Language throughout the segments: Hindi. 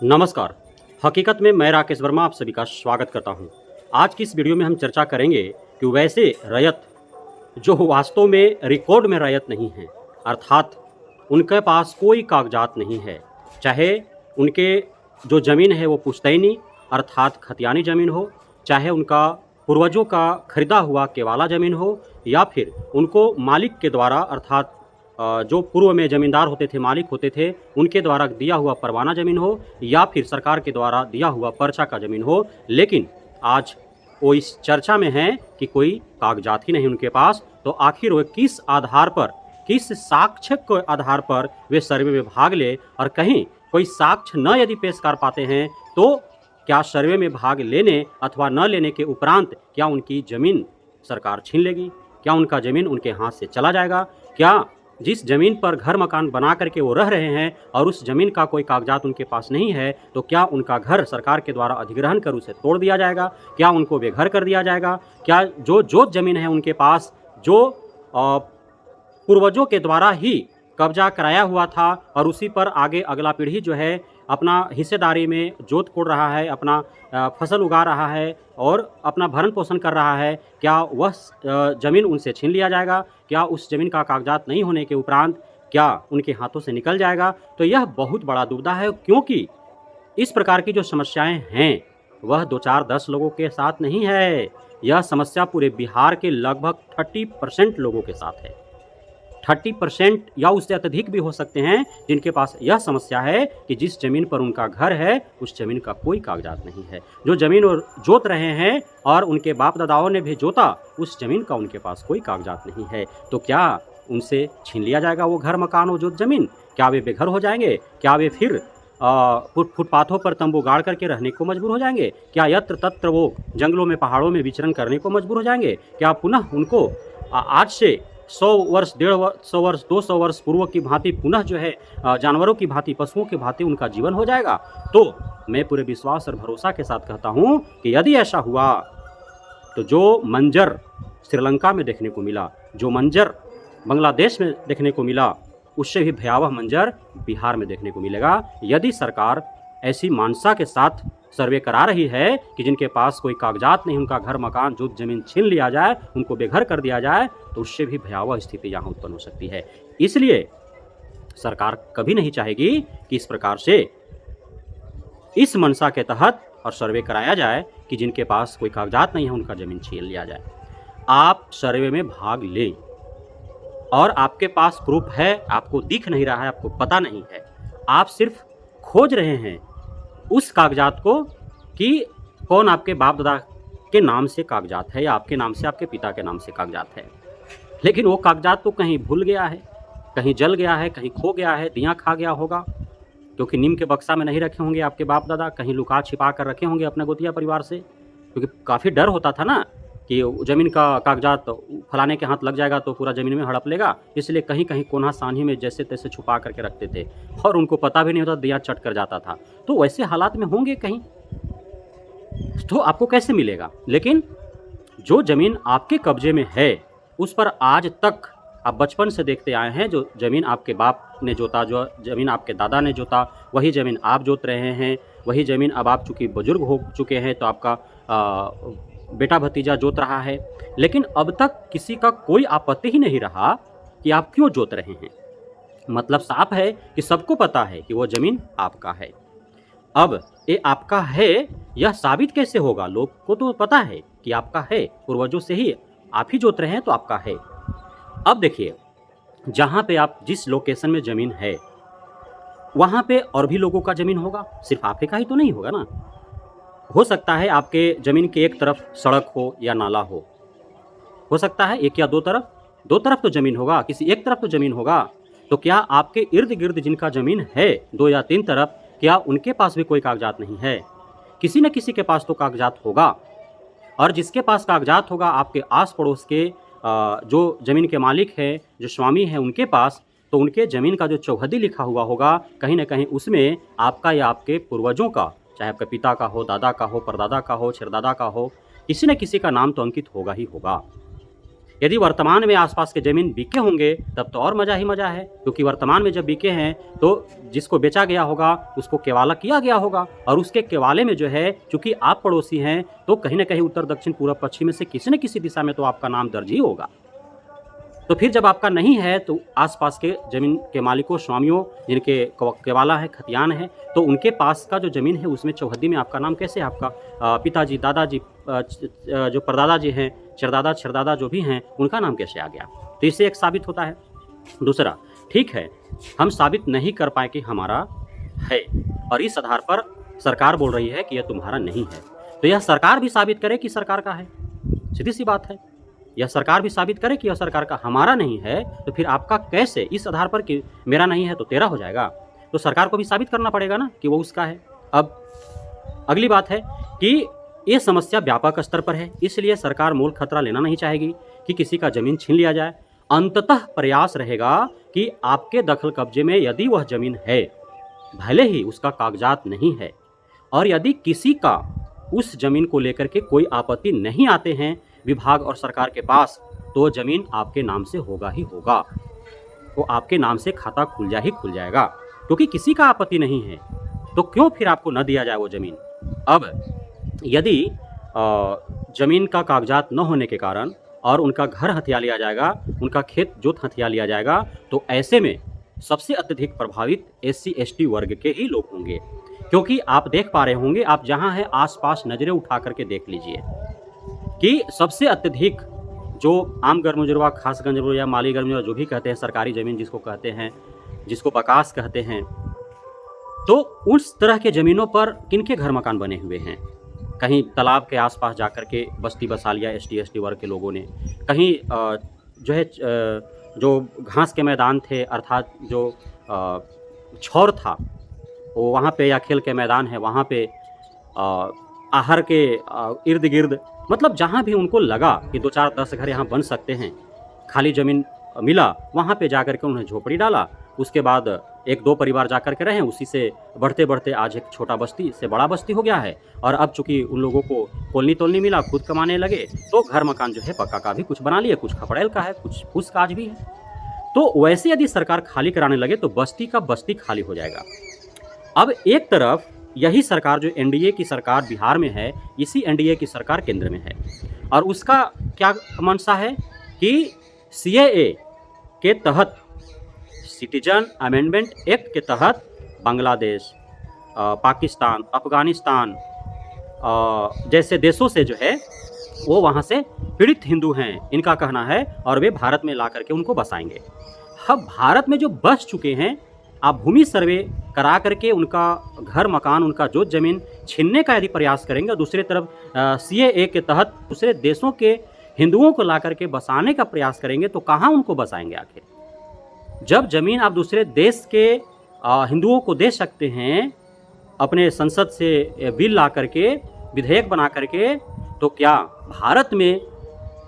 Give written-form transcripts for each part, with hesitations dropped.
नमस्कार। हकीकत में मैं राकेश वर्मा आप सभी का स्वागत करता हूं। आज की इस वीडियो में हम चर्चा करेंगे कि वैसे रैयत जो वास्तव में रिकॉर्ड में रैयत नहीं हैं, अर्थात उनके पास कोई कागजात नहीं है, चाहे उनके जो ज़मीन है वो पुश्तैनी अर्थात खतियानी ज़मीन हो, चाहे उनका पूर्वजों का खरीदा हुआ केवाला ज़मीन हो, या फिर उनको मालिक के द्वारा अर्थात जो पूर्व में ज़मींदार होते थे, मालिक होते थे, उनके द्वारा दिया हुआ परवाना ज़मीन हो, या फिर सरकार के द्वारा दिया हुआ पर्चा का ज़मीन हो। लेकिन आज वो इस चर्चा में हैं कि कोई कागजात ही नहीं उनके पास। तो आखिर वे किस आधार पर, किस साक्ष्य के आधार पर वे सर्वे में भाग ले, और कहीं कोई साक्ष्य न यदि पेश कर पाते हैं तो क्या सर्वे में भाग लेने अथवा न लेने के उपरांत क्या उनकी ज़मीन सरकार छीन लेगी? क्या उनका ज़मीन उनके हाथ से चला जाएगा? क्या जिस ज़मीन पर घर मकान बना करके वो रह रहे हैं और उस ज़मीन का कोई कागजात उनके पास नहीं है, तो क्या उनका घर सरकार के द्वारा अधिग्रहण कर उसे तोड़ दिया जाएगा? क्या उनको बेघर कर दिया जाएगा? क्या जो ज़मीन है उनके पास, जो पूर्वजों के द्वारा ही कब्जा कराया हुआ था और उसी पर आगे अगला पीढ़ी जो है अपना हिस्सेदारी में जोत कोड़ रहा है, अपना फसल उगा रहा है और अपना भरण पोषण कर रहा है, क्या वह ज़मीन उनसे छीन लिया जाएगा? क्या उस ज़मीन का कागजात नहीं होने के उपरांत क्या उनके हाथों से निकल जाएगा? तो यह बहुत बड़ा दुविधा है, क्योंकि इस प्रकार की जो समस्याएं हैं वह 2-4-10 लोगों के साथ नहीं है। यह समस्या पूरे बिहार के लगभग 30% लोगों के साथ है। 30% या उससे अत्यधिक भी हो सकते हैं जिनके पास यह समस्या है कि जिस ज़मीन पर उनका घर है उस ज़मीन का कोई कागजात नहीं है। जो ज़मीन और जोत रहे हैं और उनके बाप दादाओं ने भी जोता, उस ज़मीन का उनके पास कोई कागजात नहीं है। तो क्या उनसे छीन लिया जाएगा वो घर मकान और जोत ज़मीन? क्या वे बेघर हो जाएंगे? क्या वे फिर फुटपाथों पर तंबू गाड़ करके रहने को मजबूर हो जाएंगे? क्या यत्र तत्र वो जंगलों में पहाड़ों में विचरण करने को मजबूर हो जाएंगे? क्या पुनः उनको आज से 100 वर्ष, 150 वर्ष, 200 वर्ष पूर्व की भांति पुनः जो है जानवरों की भांति, पशुओं की भांति उनका जीवन हो जाएगा? तो मैं पूरे विश्वास और भरोसा के साथ कहता हूँ कि यदि ऐसा हुआ तो जो मंजर श्रीलंका में देखने को मिला, जो मंजर बांग्लादेश में देखने को मिला, उससे भी भयावह मंजर बिहार में देखने को मिलेगा यदि सरकार ऐसी मानसा के साथ सर्वे करा रही है कि जिनके पास कोई कागजात नहीं, उनका घर मकान जोत जमीन छीन लिया जाए, उनको बेघर कर दिया जाए, तो उससे भी भयावह स्थिति यहाँ उत्पन्न हो सकती है। इसलिए सरकार कभी नहीं चाहेगी कि इस प्रकार से इस मंशा के तहत और सर्वे कराया जाए कि जिनके पास कोई कागजात नहीं है उनका ज़मीन छीन लिया जाए। आप सर्वे में भाग लें और आपके पास प्रूफ है, आपको दिख नहीं रहा है, आपको पता नहीं है, आप सिर्फ खोज रहे हैं उस कागजात को कि कौन आपके बाप दादा के नाम से कागजात है या आपके नाम से, आपके पिता के नाम से कागजात है। लेकिन वो कागजात तो कहीं भूल गया है, कहीं जल गया है, कहीं खो गया है, दिया खा गया होगा, क्योंकि नीम के बक्सा में नहीं रखे होंगे आपके बाप दादा, कहीं लुका छिपा कर रखे होंगे अपने गोतिया परिवार से, क्योंकि काफ़ी डर होता था ना कि ज़मीन का कागजात फलाने के हाथ लग जाएगा तो पूरा ज़मीन में हड़प लेगा, इसलिए कहीं कहीं कोना सानी में जैसे तैसे छुपा करके रखते थे और उनको पता भी नहीं होता, दिया चट कर जाता था। तो वैसे हालात में होंगे कहीं, तो आपको कैसे मिलेगा? लेकिन जो ज़मीन आपके कब्जे में है उस पर आज तक आप बचपन से देखते आए हैं, जो ज़मीन आपके बाप ने जोता, जो ज़मीन आपके दादा ने जोता, वही ज़मीन आप जोत रहे हैं, वही ज़मीन अब आप चूँकि बुजुर्ग हो चुके हैं तो आपका बेटा भतीजा जोत रहा है। लेकिन अब तक किसी का कोई आपत्ति ही नहीं रहा कि आप क्यों जोत रहे हैं। मतलब साफ है कि सबको पता है कि वो ज़मीन आपका है। अब ये आपका है यह साबित कैसे होगा? लोग को तो पता है कि आपका है, पूर्वजों से ही आप ही जोत रहे हैं तो आपका है। अब देखिए, जहाँ पे आप जिस लोकेशन में ज़मीन है वहाँ पे और भी लोगों का ज़मीन होगा, सिर्फ आपके का ही तो नहीं होगा ना। हो सकता है आपके ज़मीन के एक तरफ सड़क हो या नाला हो सकता है एक या दो तरफ तो ज़मीन होगा, किसी एक तरफ तो ज़मीन होगा। तो क्या आपके इर्द गिर्द जिनका ज़मीन है 2 या 3 तरफ, क्या उनके पास भी कोई कागजात नहीं है? किसी न किसी के पास तो कागजात होगा, और जिसके पास कागजात होगा आपके आस पड़ोस के जो ज़मीन के मालिक हैं, जो स्वामी हैं, उनके पास, तो उनके ज़मीन का जो चौहदी लिखा हुआ होगा कहीं ना कहीं उसमें आपका या आपके पूर्वजों का, चाहे आपके पिता का हो, दादा का हो, परदादा का हो, छिरदादा का हो, किसी न किसी का नाम तो अंकित होगा ही होगा। यदि वर्तमान में आसपास के ज़मीन बिके होंगे तब तो और मज़ा ही मज़ा है, क्योंकि वर्तमान में जब बिके हैं तो जिसको बेचा गया होगा उसको केवाला किया गया होगा, और उसके केवाले में जो है चूँकि आप पड़ोसी हैं तो कहीं न कहीं उत्तर दक्षिण पूर्व पश्चिम में से किसी न किसी दिशा में तो आपका नाम दर्ज ही होगा। तो फिर जब आपका नहीं है तो आसपास के ज़मीन के मालिकों, स्वामियों, जिनके केवाला है, खतियान है, तो उनके पास का जो ज़मीन है उसमें चौहद्दी में आपका नाम कैसे, आपका पिताजी, दादाजी, जो परदादाजी हैं, चरदादा जो भी हैं, उनका नाम कैसे आ गया? तो इससे एक साबित होता है। दूसरा, ठीक है, हम साबित नहीं कर पाए कि हमारा है, और इस आधार पर सरकार बोल रही है कि यह तुम्हारा नहीं है, तो यह सरकार भी साबित करे कि सरकार का है। सीधी सी बात है, यह सरकार भी साबित करे कि यह सरकार का हमारा नहीं है, तो फिर आपका कैसे इस आधार पर कि मेरा नहीं है तो तेरा हो जाएगा? तो सरकार को भी साबित करना पड़ेगा ना कि वो उसका है। अब अगली बात है कि ये समस्या व्यापक स्तर पर है, इसलिए सरकार मूल खतरा लेना नहीं चाहेगी कि किसी का ज़मीन छीन लिया जाए। अंततः प्रयास रहेगा कि आपके दखल कब्जे में यदि वह ज़मीन है, भले ही उसका कागजात नहीं है, और यदि किसी का उस ज़मीन को लेकर के कोई आपत्ति नहीं आते हैं विभाग और सरकार के पास, तो ज़मीन आपके नाम से होगा ही होगा, तो आपके नाम से खाता खुल जाएगा, क्योंकि किसी का आपत्ति नहीं है, तो क्यों फिर आपको न दिया जाए वो ज़मीन। अब यदि ज़मीन का कागजात न होने के कारण और उनका घर हथिया लिया जाएगा, उनका खेत जोत हथिया लिया जाएगा, तो ऐसे में सबसे अत्यधिक प्रभावित SC ST वर्ग के ही लोग होंगे, क्योंकि आप देख पा रहे होंगे, आप जहाँ हैं आसपास नज़रें उठा करके देख लीजिए कि सबसे अत्यधिक जो आम गर्मजरवा, खास गर्मजरवा या माली गर्मजरवा जो भी कहते हैं, सरकारी ज़मीन जिसको कहते हैं, जिसको बकास कहते हैं, तो उस तरह के ज़मीनों पर किनके घर मकान बने हुए हैं? कहीं तालाब के आसपास जाकर के बस्ती बसा लिया ST ST वर्ग के लोगों ने, कहीं जो है जो घास के मैदान थे, अर्थात जो छौर था वो वहाँ पे, या खेल के मैदान है वहाँ पे, आहर के इर्द गिर्द, मतलब जहाँ भी उनको लगा कि 2-4-10 घर यहाँ बन सकते हैं, खाली ज़मीन मिला, वहाँ पे जाकर के उन्होंने झोपड़ी डाला। उसके बाद 1-2 परिवार जाकर के रहें, उसी से बढ़ते बढ़ते आज एक छोटा बस्ती से बड़ा बस्ती हो गया है, और अब चूँकि उन लोगों को कॉलोनी मिला, खुद कमाने लगे, तो घर मकान जो है पक्का का भी कुछ बना लिए, कुछ खपड़ेल का है, कुछ फूस काज भी है। तो वैसे यदि सरकार खाली कराने लगे तो बस्ती का बस्ती खाली हो जाएगा। अब एक तरफ यही सरकार जो NDA की सरकार बिहार में है, इसी NDA की सरकार केंद्र में है, और उसका क्या मंशा है कि CAA के तहत, सिटीजन अमेंडमेंट एक्ट के तहत बांग्लादेश, पाकिस्तान, अफ़गानिस्तान जैसे देशों से जो है वो वहाँ से पीड़ित हिंदू हैं, इनका कहना है, और वे भारत में ला करके उनको बसाएंगे। अब भारत में जो बस चुके हैं, आप भूमि सर्वे करा करके उनका घर मकान, उनका जो ज़मीन छीनने का यदि प्रयास करेंगे, दूसरी तरफ CAA के तहत दूसरे देशों के हिंदुओं को ला करके बसाने का प्रयास करेंगे, तो कहाँ उनको बसाएंगे आखिर? जब ज़मीन आप दूसरे देश के हिंदुओं को दे सकते हैं अपने संसद से बिल ला करके, विधेयक बना करके, तो क्या भारत में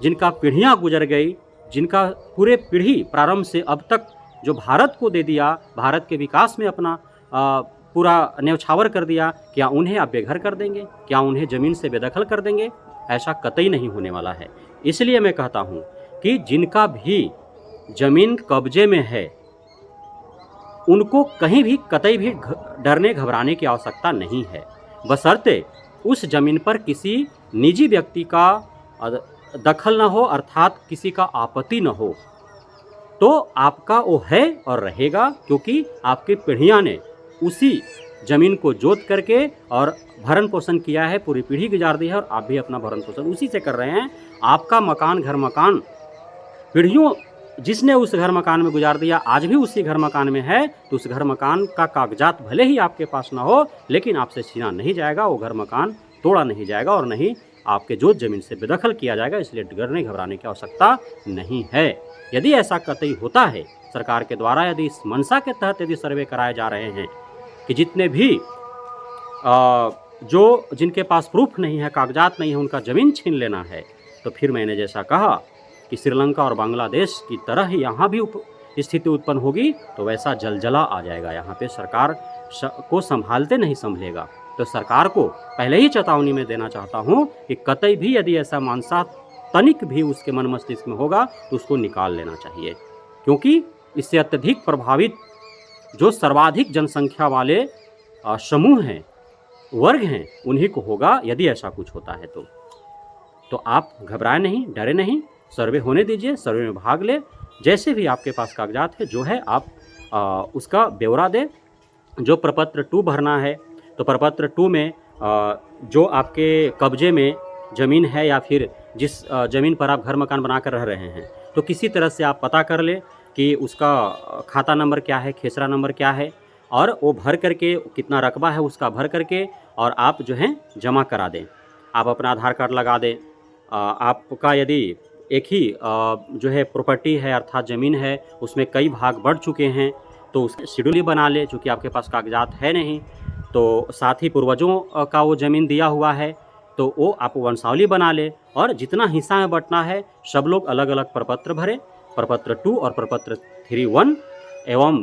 जिनका पीढ़ियाँ गुजर गई, जिनका पूरे पीढ़ी प्रारंभ से अब तक जो भारत को दे दिया, भारत के विकास में अपना पूरा न्यौछावर कर दिया, क्या उन्हें आप बेघर कर देंगे? क्या उन्हें ज़मीन से बेदखल कर देंगे? ऐसा कतई नहीं होने वाला है। इसलिए मैं कहता हूँ कि जिनका भी ज़मीन कब्जे में है, उनको कहीं भी कतई भी डरने घबराने की आवश्यकता नहीं है, बशर्ते उस ज़मीन पर किसी निजी व्यक्ति का दखल न हो, अर्थात किसी का आपत्ति न हो, तो आपका वो है और रहेगा, क्योंकि आपकी पीढ़ियाँ ने उसी ज़मीन को जोत करके और भरण पोषण किया है, पूरी पीढ़ी गुजार दी है, और आप भी अपना भरण पोषण उसी से कर रहे हैं। आपका मकान, घर मकान, पीढ़ियों जिसने उस घर मकान में गुजार दिया, आज भी उसी घर मकान में है, तो उस घर मकान का कागजात भले ही आपके पास ना हो, लेकिन आपसे छीना नहीं जाएगा, वो घर मकान तोड़ा नहीं जाएगा, और नहीं आपके जोत ज़मीन से बेदखल किया जाएगा। इसलिए डरने घबराने की आवश्यकता नहीं है। यदि ऐसा कतई होता है, सरकार के द्वारा यदि इस मंशा के तहत यदि सर्वे कराए जा रहे हैं कि जितने भी जो जिनके पास प्रूफ नहीं है, कागजात नहीं है, उनका ज़मीन छीन लेना है, तो फिर मैंने जैसा कहा कि श्रीलंका और बांग्लादेश की तरह ही यहाँ भी स्थिति उत्पन्न होगी, तो वैसा जलजला आ जाएगा। यहाँ पे सरकार को संभालते नहीं संभलेगा। तो सरकार को पहले ही चेतावनी में देना चाहता हूँ कि कतई भी यदि ऐसा मंशा तनिक भी उसके मन मस्तिष्क में होगा तो उसको निकाल लेना चाहिए, क्योंकि इससे अत्यधिक प्रभावित जो सर्वाधिक जनसंख्या वाले समूह हैं, वर्ग हैं, उन्हीं को होगा यदि ऐसा कुछ होता है तो आप घबराएं नहीं, डरे नहीं, सर्वे होने दीजिए, सर्वे में भाग ले। जैसे भी आपके पास कागजात है जो है आप उसका ब्यौरा दें। जो प्रपत्र 2 भरना है तो प्रपत्र 2 में जो आपके कब्जे में ज़मीन है या फिर जिस ज़मीन पर आप घर मकान बनाकर रह रहे हैं, तो किसी तरह से आप पता कर लें कि उसका खाता नंबर क्या है, खेसरा नंबर क्या है, और वो भर करके कितना रकबा है उसका भर करके और आप जो है जमा करा दें। आप अपना आधार कार्ड लगा दें। आपका यदि एक ही जो है प्रॉपर्टी है अर्थात ज़मीन है, उसमें कई भाग बढ़ चुके हैं तो उसका शेड्यूल ही बना ले। चूँकि आपके पास कागजात है नहीं, तो साथ ही पूर्वजों का वो ज़मीन दिया हुआ है तो वो आप वंशावली बना ले, और जितना हिस्सा में बँटना है सब लोग अलग अलग प्रपत्र भरें, प्रपत्र 2 और प्रपत्र 3(1) एवं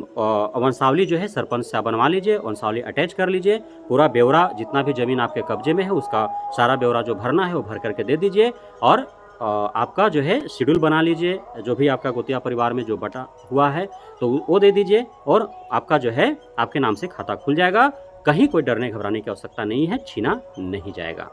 वंशावली जो है सरपंच से आप बनवा लीजिए, वंशावली अटैच कर लीजिए। पूरा ब्यौरा जितना भी ज़मीन आपके कब्जे में है उसका सारा ब्यौरा जो भरना है वो भर करके दे दीजिए, और आपका जो है शेड्यूल बना लीजिए। जो भी आपका गोतिया परिवार में जो बटा हुआ है तो वो दे दीजिए, और आपका जो है आपके नाम से खाता खुल जाएगा। कहीं कोई डरने घबराने की आवश्यकता नहीं है, छीना नहीं जाएगा।